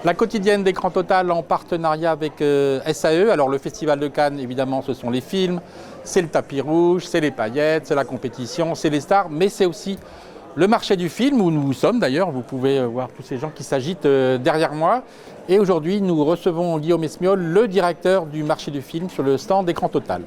La quotidienne d'Écran Total en partenariat avec SAE. Alors le Festival de Cannes, évidemment, ce sont les films, c'est le tapis rouge, c'est les paillettes, c'est la compétition, c'est les stars, mais c'est aussi le marché du film où nous sommes d'ailleurs. Vous pouvez voir tous ces gens qui s'agitent derrière moi. Et aujourd'hui, nous recevons Guillaume Esmiol, le directeur du marché du film, sur le stand d'Écran Total.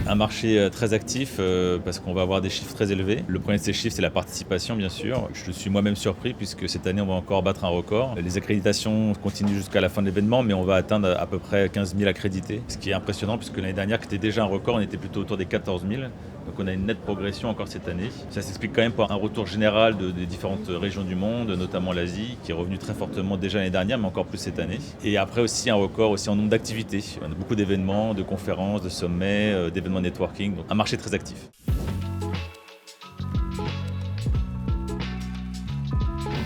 Un marché très actif parce qu'on va avoir des chiffres très élevés. Le premier de ces chiffres, c'est la participation, bien sûr. Je suis moi-même surpris puisque cette année, on va encore battre un record. Les accréditations continuent jusqu'à la fin de l'événement, mais on va atteindre à peu près 15 000 accrédités. Ce qui est impressionnant puisque l'année dernière, qui était déjà un record, on était plutôt autour des 14 000. Donc on a une nette progression encore cette année. Ça s'explique quand même par un retour général des différentes régions du monde, notamment l'Asie, qui est revenu très fortement déjà l'année dernière, mais encore plus cette année. Et après aussi un record aussi en nombre d'activités. On a beaucoup d'événements, de conférences, de sommets, d'événements networking. Donc un marché très actif.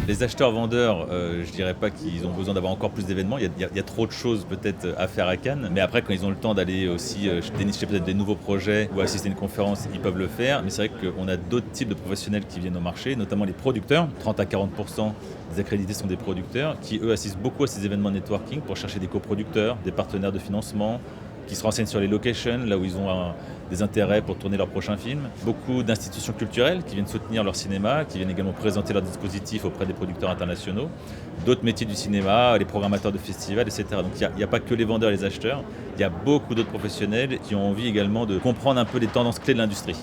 Les acheteurs-vendeurs, je dirais pas qu'ils ont besoin d'avoir encore plus d'événements. Il y a trop de choses peut-être à faire à Cannes. Mais après, quand ils ont le temps d'aller aussi dénicher peut-être des nouveaux projets ou assister à une conférence, ils peuvent le faire. Mais c'est vrai qu'on a d'autres types de professionnels qui viennent au marché, notamment les producteurs. 30 à 40% des accrédités sont des producteurs qui, eux, assistent beaucoup à ces événements networking pour chercher des coproducteurs, des partenaires de financement, qui se renseignent sur les locations, là où ils ont des intérêts pour tourner leur prochain film. Beaucoup d'institutions culturelles qui viennent soutenir leur cinéma, qui viennent également présenter leurs dispositifs auprès des producteurs internationaux. D'autres métiers du cinéma, les programmateurs de festivals, etc. Donc il n'y a pas que les vendeurs et les acheteurs, il y a beaucoup d'autres professionnels qui ont envie également de comprendre un peu les tendances clés de l'industrie.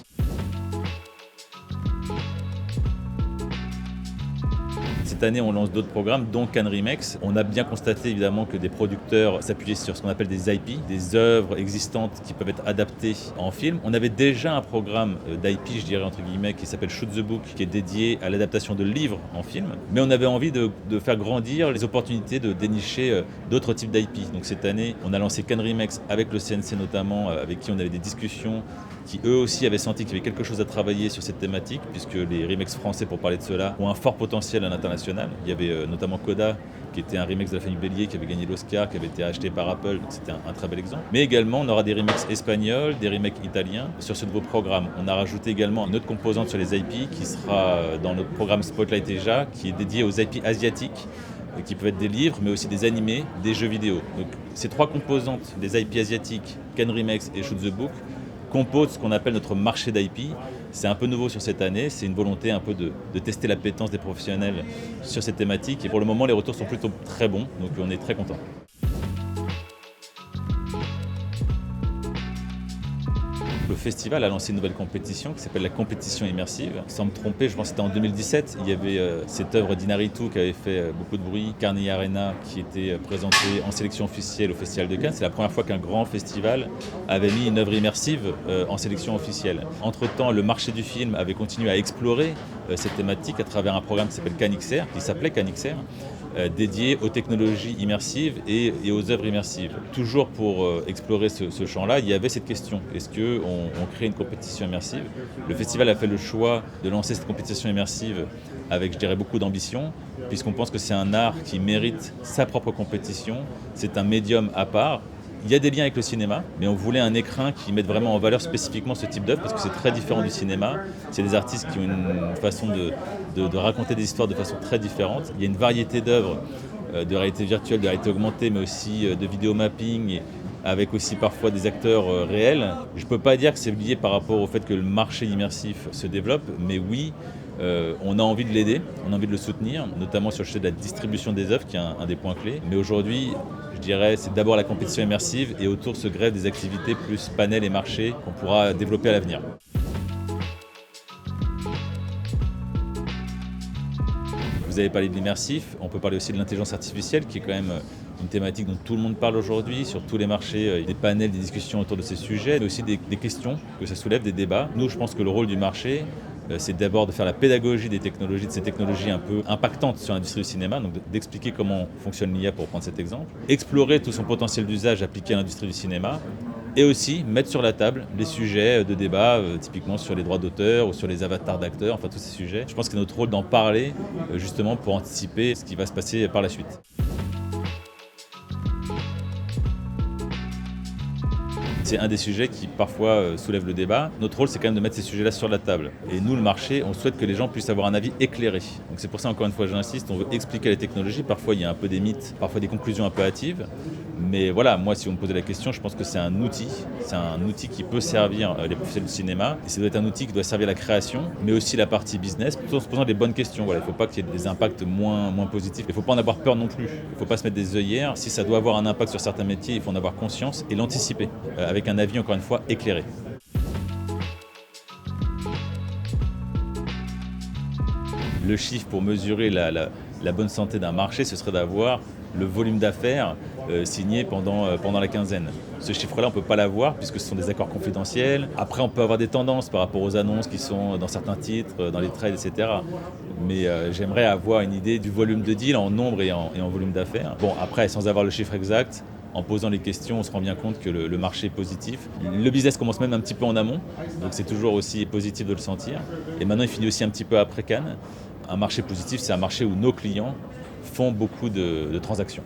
Cette année, on lance d'autres programmes, dont Cannes Remakes. On a bien constaté évidemment que des producteurs s'appuyaient sur ce qu'on appelle des IP, des œuvres existantes qui peuvent être adaptées en film. On avait déjà un programme d'IP, je dirais entre guillemets, qui s'appelle Shoot the Book, qui est dédié à l'adaptation de livres en film. Mais on avait envie de faire grandir les opportunités de dénicher d'autres types d'IP. Donc cette année, on a lancé Cannes Remakes avec le CNC notamment, avec qui on avait des discussions, qui eux aussi avaient senti qu'il y avait quelque chose à travailler sur cette thématique, puisque les remakes français, pour parler de cela, ont un fort potentiel à l'international. Il y avait notamment Coda, qui était un remake de la famille Bélier, qui avait gagné l'Oscar, qui avait été acheté par Apple, donc c'était un très bel exemple. Mais également, on aura des remakes espagnols, des remakes italiens sur ce nouveau programme. On a rajouté également une autre composante sur les IP, qui sera dans notre programme Spotlight Asia, qui est dédié aux IP asiatiques, qui peuvent être des livres, mais aussi des animés, des jeux vidéo. Donc ces trois composantes, les IP asiatiques, Cannes Remakes et Shoot the Book, compose ce qu'on appelle notre marché d'IP. C'est un peu nouveau sur cette année, c'est une volonté un peu de tester l'appétence des professionnels sur cette thématique. Et pour le moment, les retours sont plutôt très bons, donc on est très contents. Le festival a lancé une nouvelle compétition qui s'appelle la compétition immersive. Sans me tromper, je pense que c'était en 2017. Il y avait cette œuvre d'Inarritu qui avait fait beaucoup de bruit, Carnegie Arena, qui était présentée en sélection officielle au Festival de Cannes. C'est la première fois qu'un grand festival avait mis une œuvre immersive en sélection officielle. Entre-temps, le marché du film avait continué à explorer cette thématique à travers un programme qui s'appelait Cannes XR, dédié aux technologies immersives et aux œuvres immersives. Toujours pour explorer ce champ-là, il y avait cette question. Est-ce qu'on crée une compétition immersive ? Le festival a fait le choix de lancer cette compétition immersive avec, je dirais, beaucoup d'ambition, puisqu'on pense que c'est un art qui mérite sa propre compétition. C'est un médium à part. Il y a des liens avec le cinéma, mais on voulait un écrin qui mette vraiment en valeur spécifiquement ce type d'œuvre parce que c'est très différent du cinéma. C'est des artistes qui ont une façon de raconter des histoires de façon très différente. Il y a une variété d'œuvres de réalité virtuelle, de réalité augmentée, mais aussi de vidéo mapping, avec aussi parfois des acteurs réels. Je ne peux pas dire que c'est lié par rapport au fait que le marché immersif se développe, mais oui, on a envie de l'aider, on a envie de le soutenir, notamment sur le sujet de la distribution des œuvres, qui est un des points clés. Mais aujourd'hui, je dirais, c'est d'abord la compétition immersive et autour se greffent des activités plus panel et marché qu'on pourra développer à l'avenir. Vous avez parlé de l'immersif, on peut parler aussi de l'intelligence artificielle qui est quand même une thématique dont tout le monde parle aujourd'hui, sur tous les marchés, des panels, des discussions autour de ces sujets, mais aussi des questions que ça soulève, des débats. Nous, je pense que le rôle du marché, c'est d'abord de faire la pédagogie des technologies, de ces technologies un peu impactantes sur l'industrie du cinéma, donc d'expliquer comment fonctionne l'IA pour prendre cet exemple, explorer tout son potentiel d'usage appliqué à l'industrie du cinéma, et aussi mettre sur la table les sujets de débat, typiquement sur les droits d'auteur ou sur les avatars d'acteurs, enfin tous ces sujets. Je pense que c'est notre rôle d'en parler justement pour anticiper ce qui va se passer par la suite. C'est un des sujets qui parfois soulève le débat. Notre rôle, c'est quand même de mettre ces sujets-là sur la table. Et nous, le marché, on souhaite que les gens puissent avoir un avis éclairé. Donc c'est pour ça, encore une fois, j'insiste, on veut expliquer la technologie. Parfois, il y a un peu des mythes, parfois des conclusions un peu hâtives. Mais voilà, moi, si vous me posez la question, je pense que c'est un outil. C'est un outil qui peut servir les professionnels du cinéma. Et ça doit être un outil qui doit servir la création, mais aussi la partie business, tout en se posant des bonnes questions. Voilà, il ne faut pas qu'il y ait des impacts moins positifs. Il ne faut pas en avoir peur non plus. Il ne faut pas se mettre des œillères. Si ça doit avoir un impact sur certains métiers, il faut en avoir conscience et l'anticiper, avec un avis, encore une fois, éclairé. Le chiffre pour mesurer la bonne santé d'un marché, ce serait d'avoir le volume d'affaires signé pendant la quinzaine. Ce chiffre-là, on ne peut pas l'avoir puisque ce sont des accords confidentiels. Après, on peut avoir des tendances par rapport aux annonces qui sont dans certains titres, dans les trades, etc. Mais j'aimerais avoir une idée du volume de deal en nombre et en volume d'affaires. Bon, après, sans avoir le chiffre exact, en posant les questions, on se rend bien compte que le marché est positif. Le business commence même un petit peu en amont, donc c'est toujours aussi positif de le sentir. Et maintenant, il finit aussi un petit peu après Cannes. Un marché positif, c'est un marché où nos clients font beaucoup de transactions.